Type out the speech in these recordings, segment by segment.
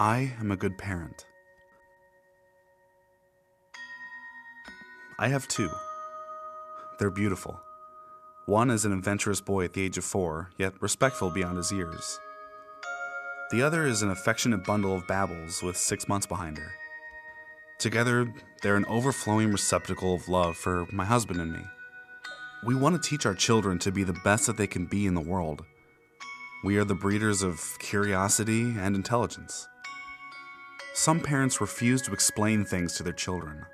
I am a good parent. I have two. They're beautiful. One is an adventurous boy at the age of 4, yet respectful beyond his years. The other is an affectionate bundle of babbles with 6 months behind her. Together, they're an overflowing receptacle of love for my husband and me. We want to teach our children to be the best that they can be in the world. We are the breeders of curiosity and intelligence. Some parents refuse to explain things to their children.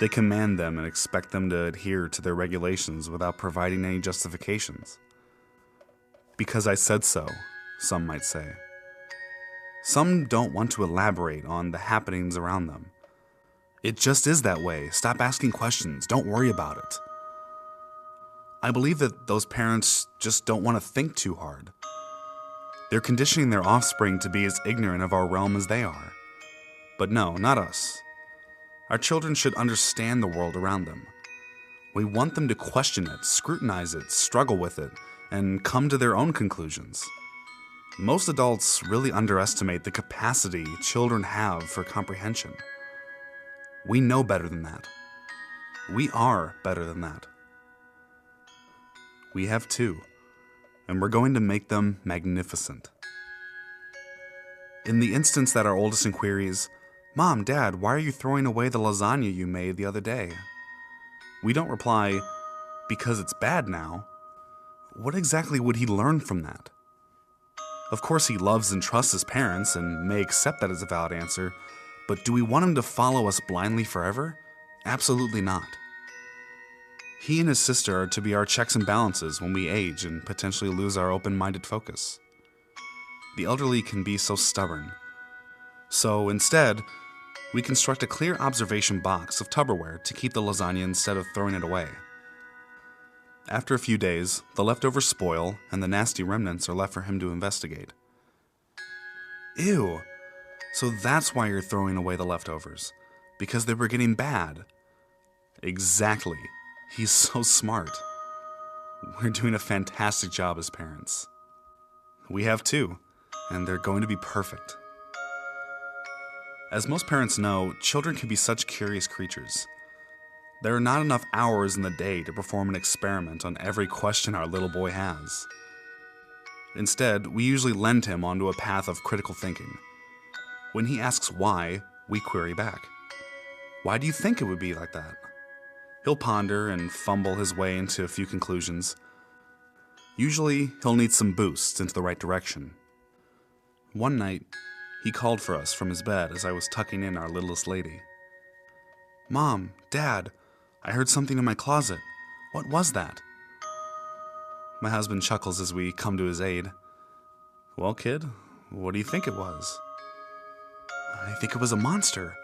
They command them and expect them to adhere to their regulations without providing any justifications. Because I said so, some might say. Some don't want to elaborate on the happenings around them. It just is that way. Stop asking questions. Don't worry about it. I believe that those parents just don't want to think too hard. They're conditioning their offspring to be as ignorant of our realm as they are. But no, not us. Our children should understand the world around them. We want them to question it, scrutinize it, struggle with it, and come to their own conclusions. Most adults really underestimate the capacity children have for comprehension. We know better than that. We are better than that. We have two, and we're going to make them magnificent. In the instance that our oldest inquiries, "Mom, Dad, why are you throwing away the lasagna you made the other day?" we don't reply, "Because it's bad now." What exactly would he learn from that? Of course he loves and trusts his parents and may accept that as a valid answer, but do we want him to follow us blindly forever? Absolutely not. He and his sister are to be our checks and balances when we age and potentially lose our open-minded focus. The elderly can be so stubborn. So instead, we construct a clear observation box of Tupperware to keep the lasagna instead of throwing it away. After a few days, the leftovers spoil and the nasty remnants are left for him to investigate. Ew! So that's why you're throwing away the leftovers. Because they were getting bad. Exactly. He's so smart. We're doing a fantastic job as parents. We have two, and they're going to be perfect. As most parents know, children can be such curious creatures. There are not enough hours in the day to perform an experiment on every question our little boy has. Instead, we usually lend him onto a path of critical thinking. When he asks why, we query back. Why do you think it would be like that? He'll ponder and fumble his way into a few conclusions. Usually, he'll need some boosts into the right direction. One night, he called for us from his bed as I was tucking in our littlest lady. "Mom, Dad, I heard something in my closet. What was that?" My husband chuckles as we come to his aid. "Well, kid, what do you think it was?" "I think it was a monster,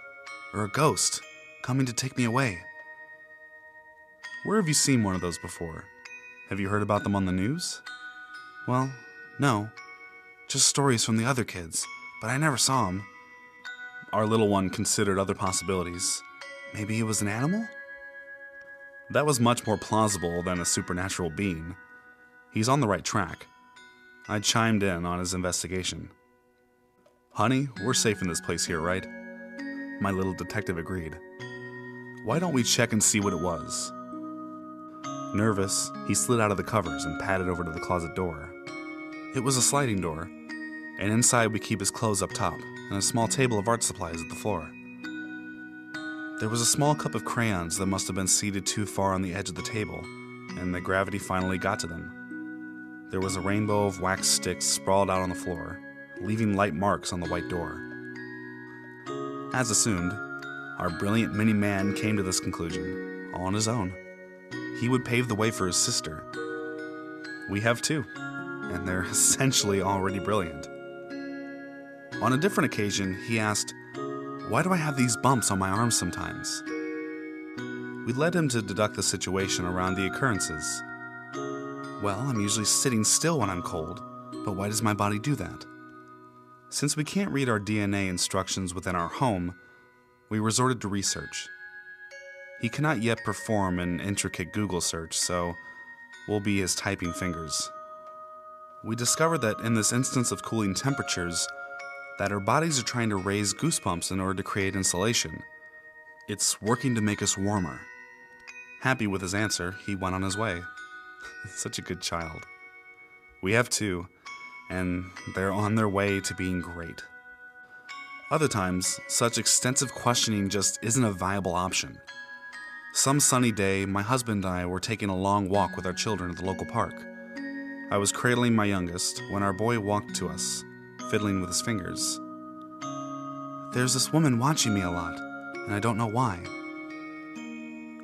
or a ghost, coming to take me away." "Where have you seen one of those before? Have you heard about them on the news?" "Well, no. Just stories from the other kids, but I never saw them." Our little one considered other possibilities. Maybe it was an animal? That was much more plausible than a supernatural being. He's on the right track. I chimed in on his investigation. "Honey, we're safe in this place here, right?" My little detective agreed. "Why don't we check and see what it was?" Nervous, he slid out of the covers and padded over to the closet door. It was a sliding door, and inside we keep his clothes up top and a small table of art supplies at the floor. There was a small cup of crayons that must have been seated too far on the edge of the table, and the gravity finally got to them. There was a rainbow of wax sticks sprawled out on the floor, leaving light marks on the white door. As assumed, our brilliant mini-man came to this conclusion, all on his own. He would pave the way for his sister. We have two, and they're essentially already brilliant. On a different occasion, he asked, "Why do I have these bumps on my arms sometimes?" We led him to deduct the situation around the occurrences. "Well, I'm usually sitting still when I'm cold, but why does my body do that?" Since we can't read our DNA instructions within our home, we resorted to research. He cannot yet perform an intricate Google search, so we'll be his typing fingers. We discovered that in this instance of cooling temperatures, that our bodies are trying to raise goosebumps in order to create insulation. It's working to make us warmer. Happy with his answer, he went on his way. Such a good child. We have two, and they're on their way to being great. Other times, such extensive questioning just isn't a viable option. Some sunny day, my husband and I were taking a long walk with our children at the local park. I was cradling my youngest when our boy walked to us, fiddling with his fingers. "There's this woman watching me a lot, and I don't know why."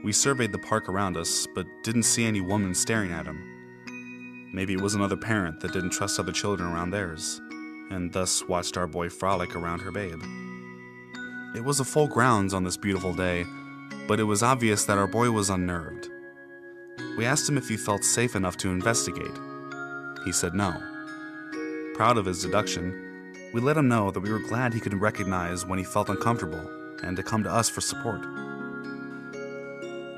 We surveyed the park around us, but didn't see any woman staring at him. Maybe it was another parent that didn't trust other children around theirs, and thus watched our boy frolic around her babe. It was a full grounds on this beautiful day, but it was obvious that our boy was unnerved. We asked him if he felt safe enough to investigate. He said no. Proud of his deduction, we let him know that we were glad he could recognize when he felt uncomfortable and to come to us for support.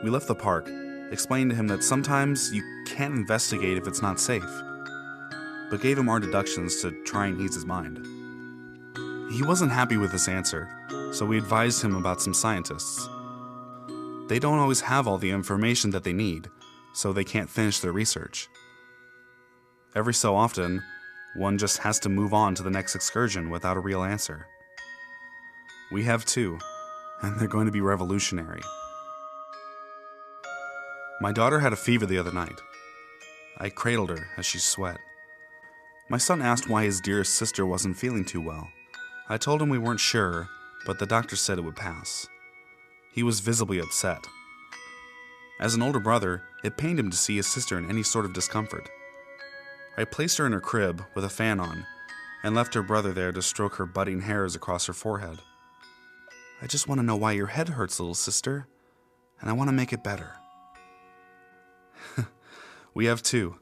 We left the park, explained to him that sometimes you can't investigate if it's not safe, but gave him our deductions to try and ease his mind. He wasn't happy with this answer, so we advised him about some scientists. They don't always have all the information that they need, so they can't finish their research. Every so often, one just has to move on to the next excursion without a real answer. We have two, and they're going to be revolutionary. My daughter had a fever the other night. I cradled her as she sweat. My son asked why his dearest sister wasn't feeling too well. I told him we weren't sure, but the doctor said it would pass. He was visibly upset. As an older brother, it pained him to see his sister in any sort of discomfort. I placed her in her crib with a fan on and left her brother there to stroke her budding hairs across her forehead. "I just want to know why your head hurts, little sister, and I want to make it better." We have two,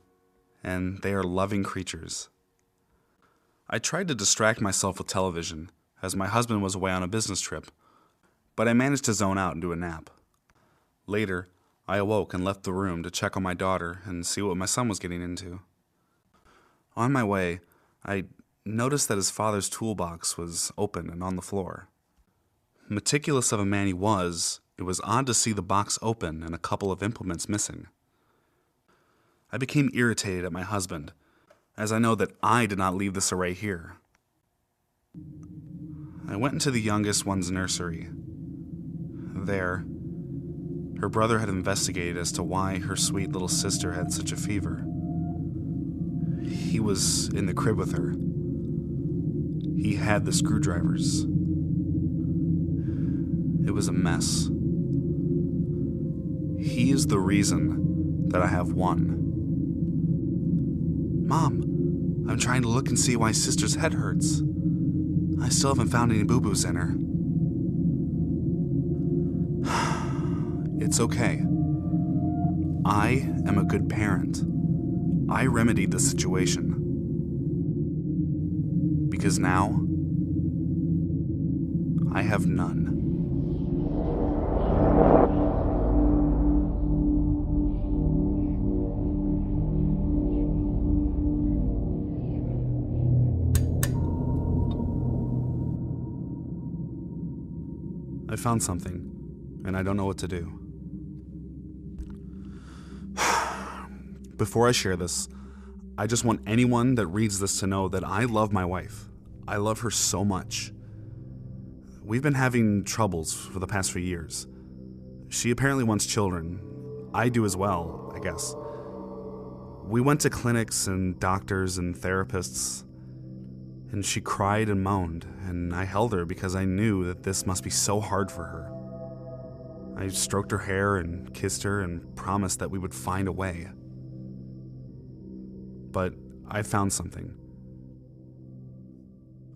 and they are loving creatures. I tried to distract myself with television, as my husband was away on a business trip, but I managed to zone out and do a nap. Later, I awoke and left the room to check on my daughter and see what my son was getting into. On my way, I noticed that his father's toolbox was open and on the floor. Meticulous of a man he was, it was odd to see the box open and a couple of implements missing. I became irritated at my husband, as I know that I did not leave this array here. I went into the youngest one's nursery. There, her brother had investigated as to why her sweet little sister had such a fever. He was in the crib with her. He had the screwdrivers. It was a mess. He is the reason that I have one. "Mom, I'm trying to look and see why sister's head hurts. I still haven't found any boo-boos in her." It's okay. I am a good parent. I remedied the situation. Because now, I have none. I found something, and I don't know what to do. Before I share this, I just want anyone that reads this to know that I love my wife. I love her so much. We've been having troubles for the past few years. She apparently wants children. I do as well, I guess. We went to clinics and doctors and therapists, and she cried and moaned, and I held her because I knew that this must be so hard for her. I stroked her hair and kissed her and promised that we would find a way. But I found something.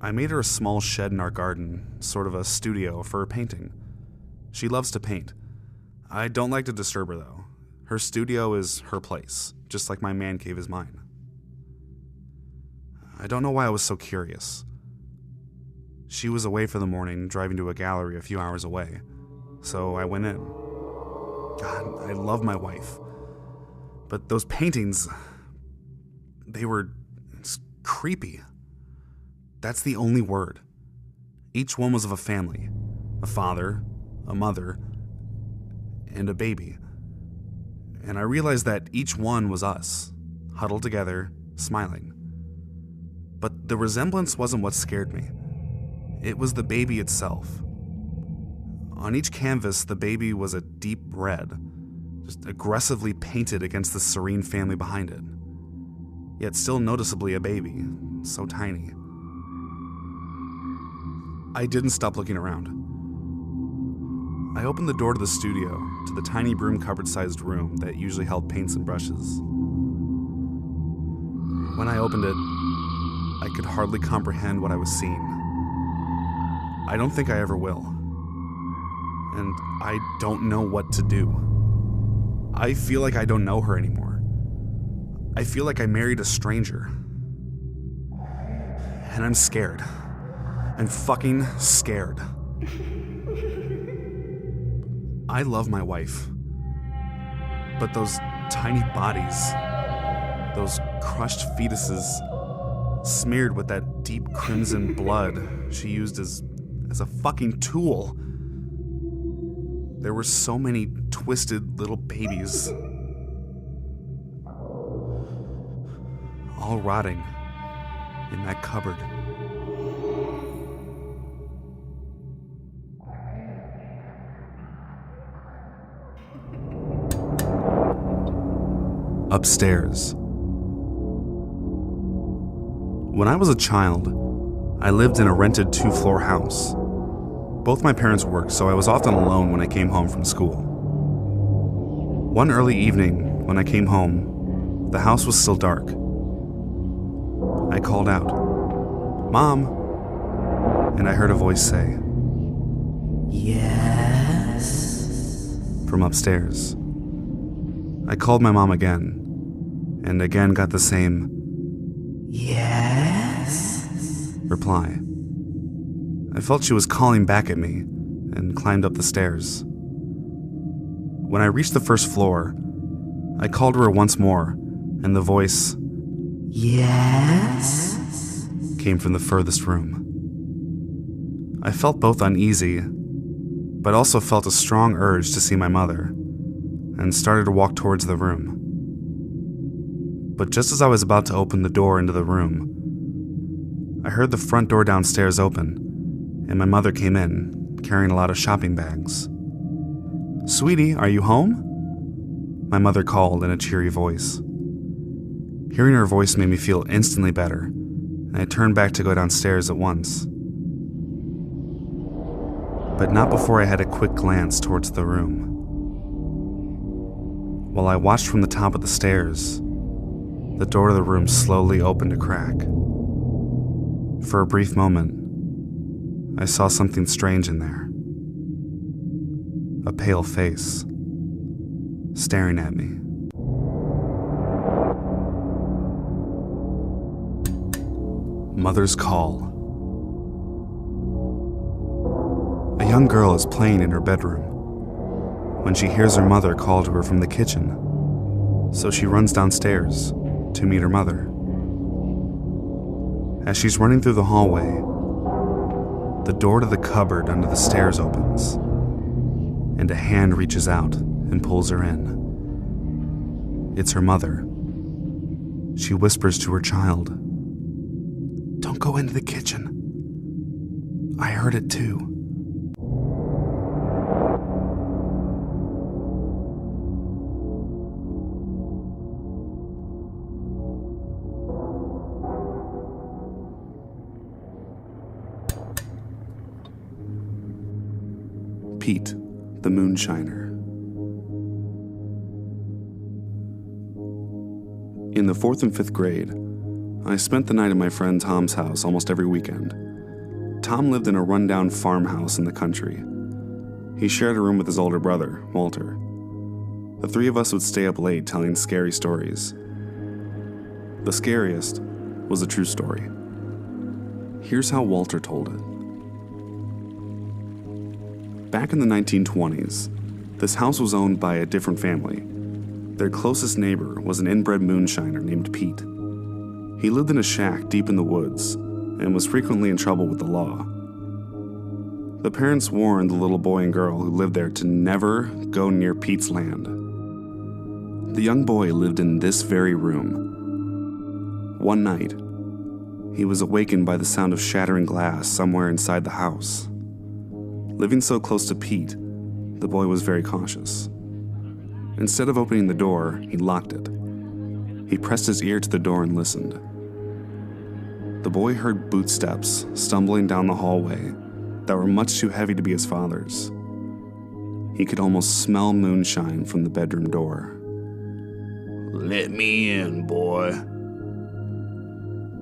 I made her a small shed in our garden, sort of a studio for her painting. She loves to paint. I don't like to disturb her though. Her studio is her place, just like my man cave is mine. I don't know why I was so curious. She was away for the morning, driving to a gallery a few hours away, so I went in. God, I love my wife. But those paintings, they were creepy. That's the only word. Each one was of a family, a father, a mother, and a baby. And I realized that each one was us, huddled together, smiling. But the resemblance wasn't what scared me. It was the baby itself. On each canvas, the baby was a deep red, just aggressively painted against the serene family behind it. Yet still noticeably a baby, so tiny. I didn't stop looking around. I opened the door to the studio, to the tiny broom cupboard-sized room that usually held paints and brushes. When I opened it, I could hardly comprehend what I was seeing. I don't think I ever will. And I don't know what to do. I feel like I don't know her anymore. I feel like I married a stranger. And I'm scared. I'm fucking scared. I love my wife. But those tiny bodies, those crushed fetuses, smeared with that deep crimson blood she used as a fucking tool. There were so many twisted little babies, all rotting in that cupboard. Upstairs. When I was a child, I lived in a rented 2-floor house. Both my parents worked, so I was often alone when I came home from school. One early evening, when I came home, the house was still dark. I called out, "Mom," and I heard a voice say, "Yes," from upstairs. I called my mom again, and again got the same "Yes" reply. I felt she was calling back at me and climbed up the stairs. When I reached the first floor, I called her once more, and the voice, "Yes," came from the furthest room. I felt both uneasy, but also felt a strong urge to see my mother, and started to walk towards the room. But just as I was about to open the door into the room, I heard the front door downstairs open, and my mother came in, carrying a lot of shopping bags. "Sweetie, are you home?" My mother called in a cheery voice. Hearing her voice made me feel instantly better, and I turned back to go downstairs at once. But not before I had a quick glance towards the room. While I watched from the top of the stairs, the door to the room slowly opened a crack. For a brief moment, I saw something strange in there. A pale face, staring at me. Mother's call. A young girl is playing in her bedroom when she hears her mother call to her from the kitchen, so she runs downstairs to meet her mother. As she's running through the hallway, the door to the cupboard under the stairs opens, and a hand reaches out and pulls her in. It's her mother. She whispers to her child, "Don't go into the kitchen. I heard it too." Pete, the moonshiner. In the 4th and 5th grade, I spent the night at my friend Tom's house almost every weekend. Tom lived in a rundown farmhouse in the country. He shared a room with his older brother, Walter. The three of us would stay up late telling scary stories. The scariest was a true story. Here's how Walter told it. Back in the 1920s, this house was owned by a different family. Their closest neighbor was an inbred moonshiner named Pete. He lived in a shack deep in the woods and was frequently in trouble with the law. The parents warned the little boy and girl who lived there to never go near Pete's land. The young boy lived in this very room. One night, he was awakened by the sound of shattering glass somewhere inside the house. Living so close to Pete, the boy was very cautious. Instead of opening the door, he locked it. He pressed his ear to the door and listened. The boy heard footsteps stumbling down the hallway that were much too heavy to be his father's. He could almost smell moonshine from the bedroom door. "Let me in, boy."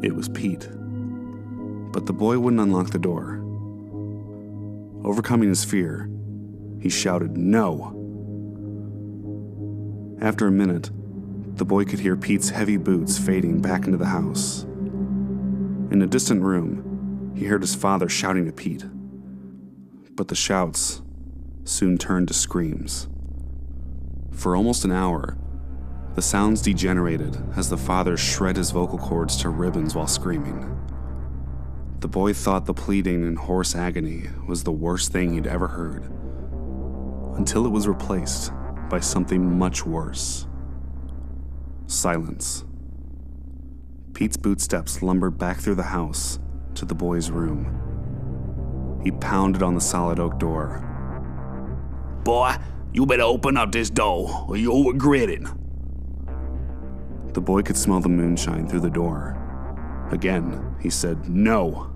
It was Pete. But the boy wouldn't unlock the door. Overcoming his fear, he shouted, "No!" After a minute, the boy could hear Pete's heavy boots fading back into the house. In a distant room, he heard his father shouting to Pete. But the shouts soon turned to screams. For almost an hour, the sounds degenerated as the father shred his vocal cords to ribbons while screaming. The boy thought the pleading in hoarse agony was the worst thing he'd ever heard, until it was replaced by something much worse. Silence. Pete's bootsteps lumbered back through the house to the boy's room. He pounded on the solid oak door. "Boy, you better open up this door or you'll regret it." The boy could smell the moonshine through the door. Again, he said, "No."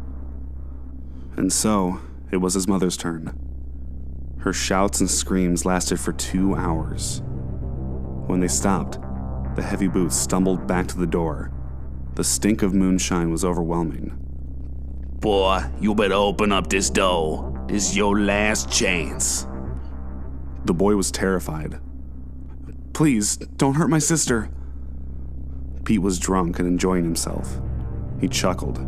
And so, it was his mother's turn. Her shouts and screams lasted for 2 hours. When they stopped, the heavy boots stumbled back to the door. The stink of moonshine was overwhelming. "Boy, you better open up this door. This is your last chance." The boy was terrified. "Please, don't hurt my sister." Pete was drunk and enjoying himself. He chuckled.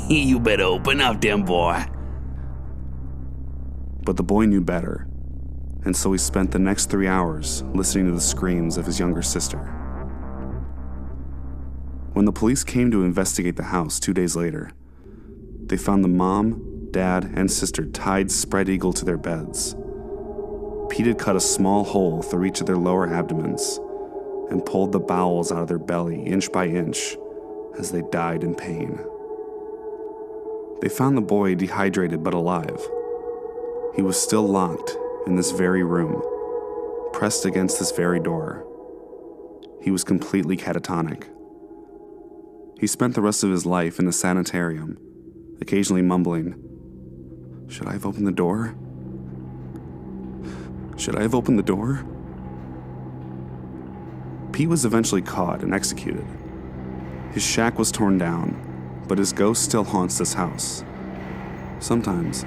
"You better open up then, boy." But the boy knew better, and so he spent the next 3 hours listening to the screams of his younger sister. When the police came to investigate the house 2 days later, they found the mom, dad, and sister tied spread eagle to their beds. Pete had cut a small hole through each of their lower abdomens and pulled the bowels out of their belly inch by inch as they died in pain. They found the boy dehydrated but alive. He was still locked in this very room, pressed against this very door. He was completely catatonic. He spent the rest of his life in a sanitarium, occasionally mumbling, "Should I have opened the door? Should I have opened the door?" Pete was eventually caught and executed. His shack was torn down, but his ghost still haunts this house. Sometimes,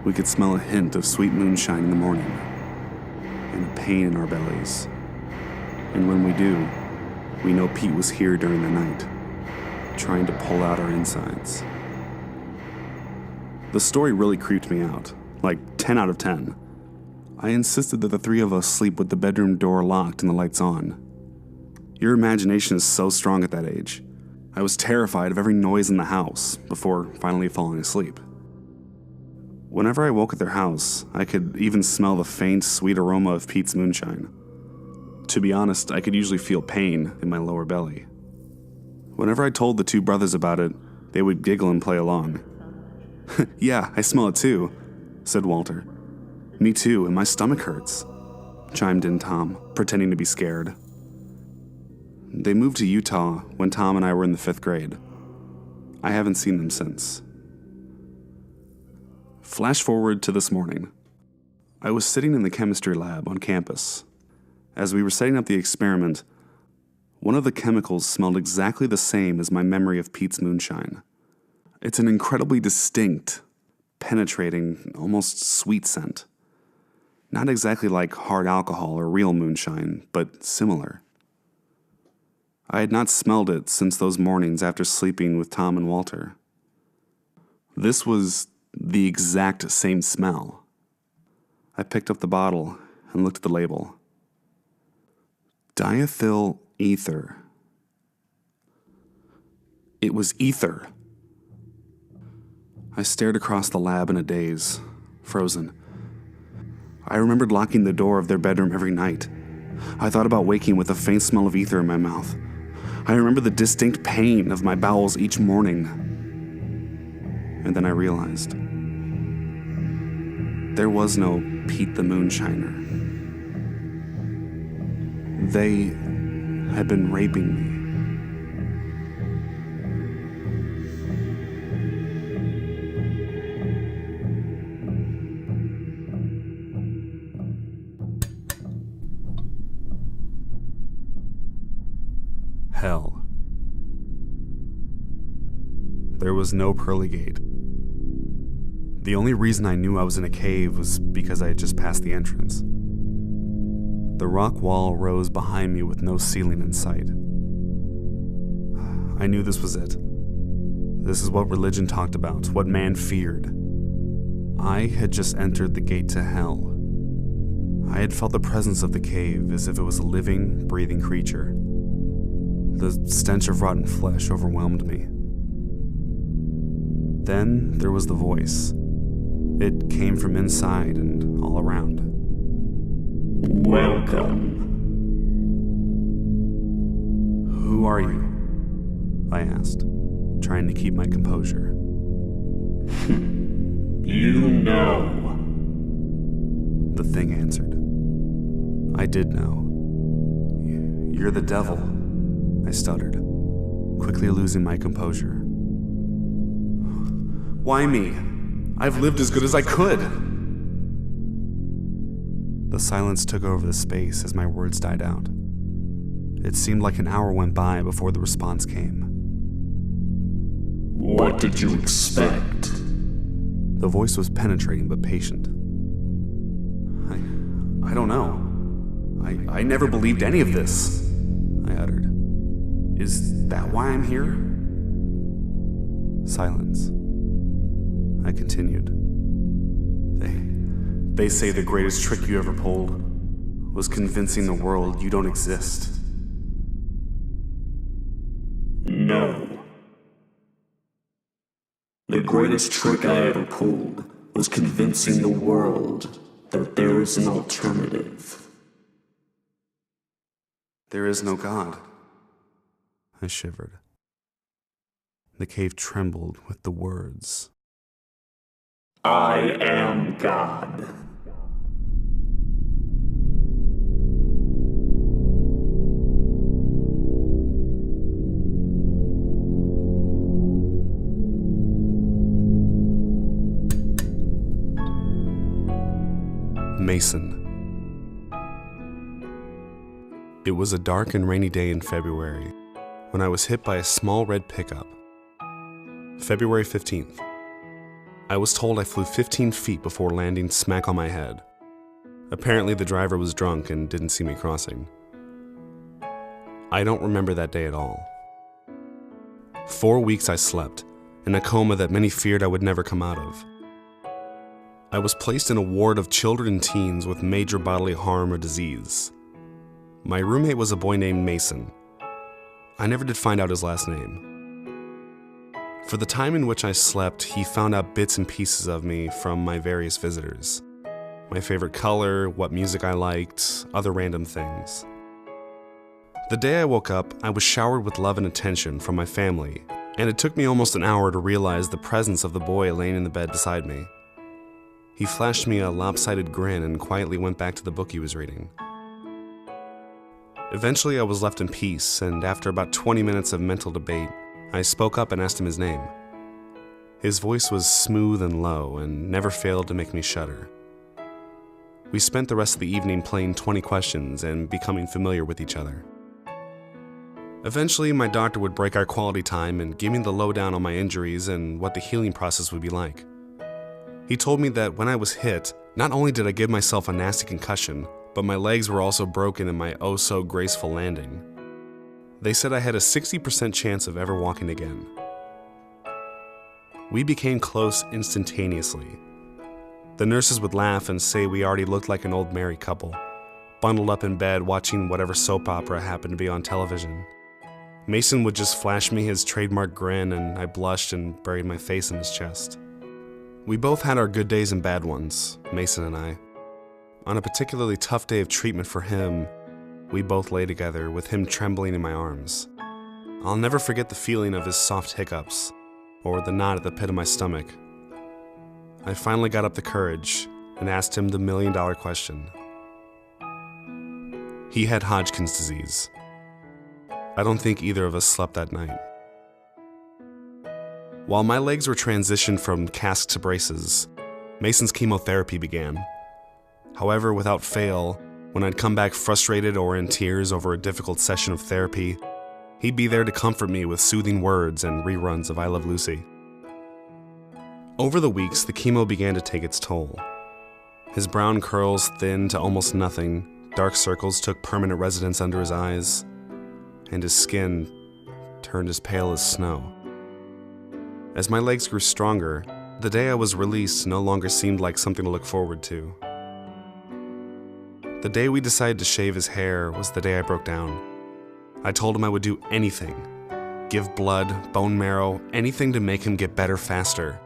we could smell a hint of sweet moonshine in the morning, and a pain in our bellies. And when we do, we know Pete was here during the night, trying to pull out our insides. The story really creeped me out, like 10 out of 10. I insisted that the three of us sleep with the bedroom door locked and the lights on. Your imagination is so strong at that age. I was terrified of every noise in the house before finally falling asleep. Whenever I woke at their house, I could even smell the faint, sweet aroma of Pete's moonshine. To be honest, I could usually feel pain in my lower belly. Whenever I told the two brothers about it, they would giggle and play along. "Yeah, I smell it too," said Walter. "Me too, and my stomach hurts," chimed in Tom, pretending to be scared. They moved to Utah when Tom and I were in the 5th grade. I haven't seen them since. Flash forward to this morning. I was sitting in the chemistry lab on campus. As we were setting up the experiment, one of the chemicals smelled exactly the same as my memory of Pete's moonshine. It's an incredibly distinct, penetrating, almost sweet scent. Not exactly like hard alcohol or real moonshine, but similar. I had not smelled it since those mornings after sleeping with Tom and Walter. This was the exact same smell. I picked up the bottle and looked at the label. Diethyl ether. It was ether. I stared across the lab in a daze, frozen. I remembered locking the door of their bedroom every night. I thought about waking with a faint smell of ether in my mouth. I remember the distinct pain of my bowels each morning. And then I realized there was no Pete the Moonshiner. They had been raping me. Hell. There was no pearly gate. The only reason I knew I was in a cave was because I had just passed the entrance. The rock wall rose behind me with no ceiling in sight. I knew this was it. This is what religion talked about, what man feared. I had just entered the gate to hell. I had felt the presence of the cave as if it was a living, breathing creature. The stench of rotten flesh overwhelmed me. Then there was the voice. It came from inside and all around. Welcome. Who are you? I asked, trying to keep my composure. You know. The thing answered. I did know. You're the devil, I stuttered, quickly losing my composure. Why me? I've lived as good as I could. The silence took over the space as my words died out. It seemed like an hour went by before the response came. What did you expect? The voice was penetrating but patient. I don't know. I never believed any of this, I uttered. Is that why I'm here? Silence. I continued. They say the greatest trick you ever pulled was convincing the world you don't exist. No. The greatest trick I ever pulled was convincing the world that there is an alternative. There is no God. I shivered. The cave trembled with the words. I am God. Mason. It was a dark and rainy day in February when I was hit by a small red pickup. February 15th. I was told I flew 15 feet before landing smack on my head. Apparently the driver was drunk and didn't see me crossing. I don't remember that day at all. 4 weeks I slept, in a coma that many feared I would never come out of. I was placed in a ward of children and teens with major bodily harm or disease. My roommate was a boy named Mason. I never did find out his last name. For the time in which I slept, he found out bits and pieces of me from my various visitors. My favorite color, what music I liked, other random things. The day I woke up, I was showered with love and attention from my family, and it took me almost an hour to realize the presence of the boy laying in the bed beside me. He flashed me a lopsided grin and quietly went back to the book he was reading. Eventually, I was left in peace, and after about 20 minutes of mental debate, I spoke up and asked him his name. His voice was smooth and low and never failed to make me shudder. We spent the rest of the evening playing 20 questions and becoming familiar with each other. Eventually, my doctor would break our quality time and give me the lowdown on my injuries and what the healing process would be like. He told me that when I was hit, not only did I give myself a nasty concussion, but my legs were also broken in my oh-so-graceful landing. They said I had a 60% chance of ever walking again. We became close instantaneously. The nurses would laugh and say we already looked like an old married couple, bundled up in bed watching whatever soap opera happened to be on television. Mason would just flash me his trademark grin, and I blushed and buried my face in his chest. We both had our good days and bad ones, Mason and I. On a particularly tough day of treatment for him, we both lay together with him trembling in my arms. I'll never forget the feeling of his soft hiccups, or the knot at the pit of my stomach. I finally got up the courage and asked him the million-dollar question. He had Hodgkin's disease. I don't think either of us slept that night. While my legs were transitioned from cast to braces, Mason's chemotherapy began. However, without fail, when I'd come back frustrated or in tears over a difficult session of therapy, he'd be there to comfort me with soothing words and reruns of I Love Lucy. Over the weeks, the chemo began to take its toll. His brown curls thinned to almost nothing, dark circles took permanent residence under his eyes, and his skin turned as pale as snow. As my legs grew stronger, the day I was released no longer seemed like something to look forward to. The day we decided to shave his hair was the day I broke down. I told him I would do anything. Give blood, bone marrow, anything to make him get better faster.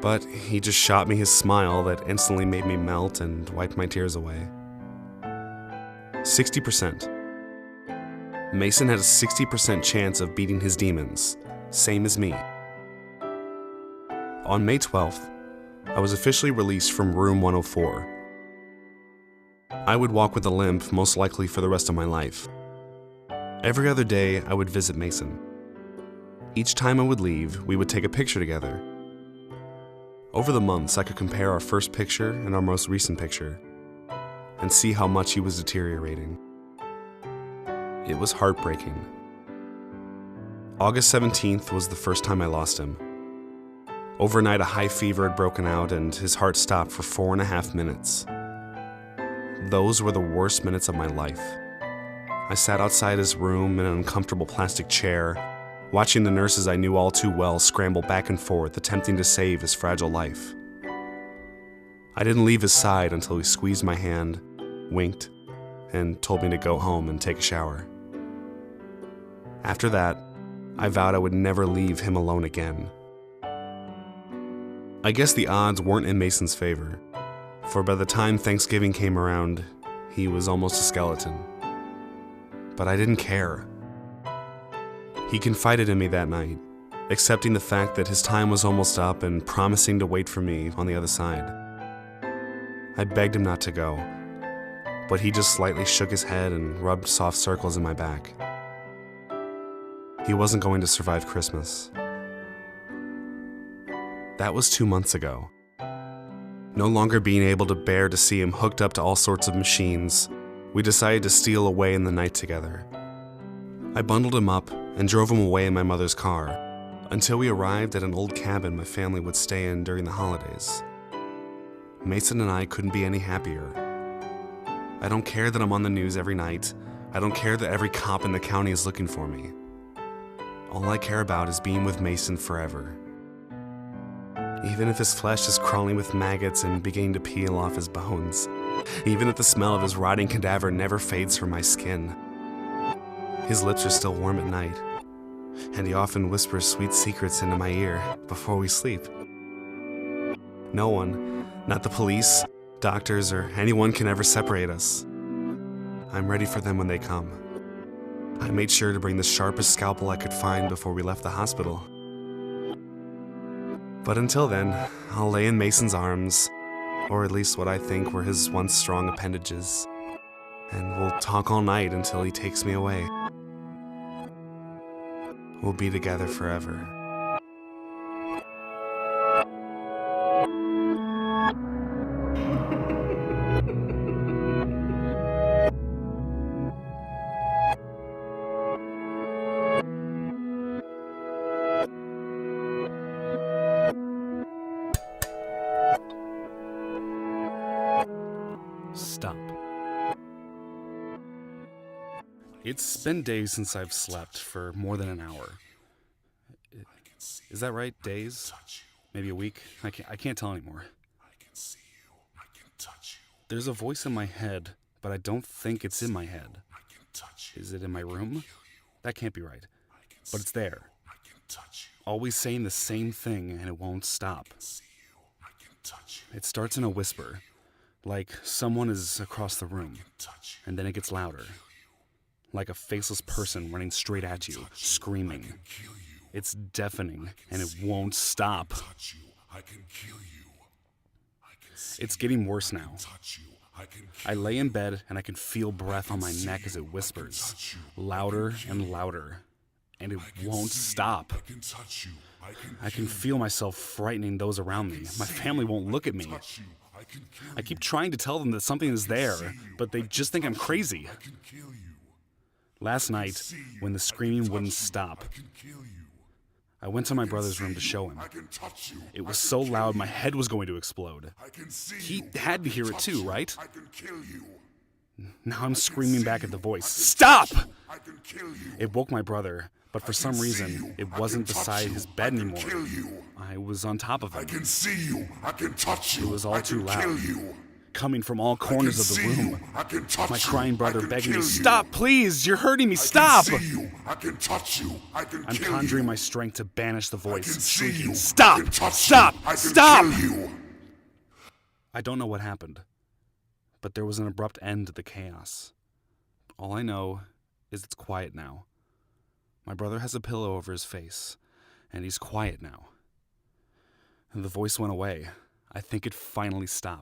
But he just shot me his smile that instantly made me melt and wiped my tears away. 60%. Mason had a 60% chance of beating his demons, same as me. On May 12th, I was officially released from room 104. I would walk with a limp most likely for the rest of my life. Every other day, I would visit Mason. Each time I would leave, we would take a picture together. Over the months, I could compare our first picture and our most recent picture, and see how much he was deteriorating. It was heartbreaking. August 17th was the first time I lost him. Overnight, a high fever had broken out, and his heart stopped for 4.5 minutes. Those were the worst minutes of my life. I sat outside his room in an uncomfortable plastic chair, watching the nurses I knew all too well scramble back and forth, attempting to save his fragile life. I didn't leave his side until he squeezed my hand, winked, and told me to go home and take a shower. After that, I vowed I would never leave him alone again. I guess the odds weren't in Mason's favor, for by the time Thanksgiving came around, he was almost a skeleton. But I didn't care. He confided in me that night, accepting the fact that his time was almost up and promising to wait for me on the other side. I begged him not to go, but he just slightly shook his head and rubbed soft circles in my back. He wasn't going to survive Christmas. That was 2 months ago. No longer being able to bear to see him hooked up to all sorts of machines, we decided to steal away in the night together. I bundled him up and drove him away in my mother's car until we arrived at an old cabin my family would stay in during the holidays. Mason and I couldn't be any happier. I don't care that I'm on the news every night. I don't care that every cop in the county is looking for me. All I care about is being with Mason forever. Even if his flesh is crawling with maggots and beginning to peel off his bones. Even if the smell of his rotting cadaver never fades from my skin. His lips are still warm at night, and he often whispers sweet secrets into my ear before we sleep. No one, not the police, doctors, or anyone can ever separate us. I'm ready for them when they come. I made sure to bring the sharpest scalpel I could find before we left the hospital. But until then, I'll lay in Mason's arms, or at least what I think were his once strong appendages, and we'll talk all night until he takes me away. We'll be together forever. Stop. It's been days since I've slept for more than an hour. Is that right? Days? Maybe a week? I can't tell anymore. There's a voice in my head, but I don't think it's in my head. Is it in my room? That can't be right. But it's there. always saying the same thing, and it won't stop. It starts in a whisper, like someone is across the room, and then it gets louder, like a faceless person running straight at you, screaming. It's deafening, and it won't stop. It's getting worse now. I lay in bed, and I can feel breath on my neck as it whispers, louder and louder, and it won't stop. I can feel myself frightening those around me. My family won't look at me. I keep trying to tell them that something is there, but they just think I'm crazy. Last night, when the screaming wouldn't stop, I went to my brother's room to show him. It was so loud my head was going to explode. He had to hear it too, right? Now I'm screaming back at the voice. Stop! It woke my brother, but for some reason, it wasn't beside his bed anymore. I was on top of him. I can see you. I can touch you. It was all too loud. Kill you. Coming from all corners of the room. I can touch My you. crying brother I can begging me, kill you. stop, please, you're hurting me, stop! I can see you. I can touch you. I can I'm kill conjuring you. my strength to banish the I voice, can see shrieking, you. stop, I can touch stop, you. I can stop! kill you. I don't know what happened, but there was an abrupt end to the chaos. All I know is it's quiet now. My brother has a pillow over his face, and he's quiet now. And the voice went away. I think it finally stopped.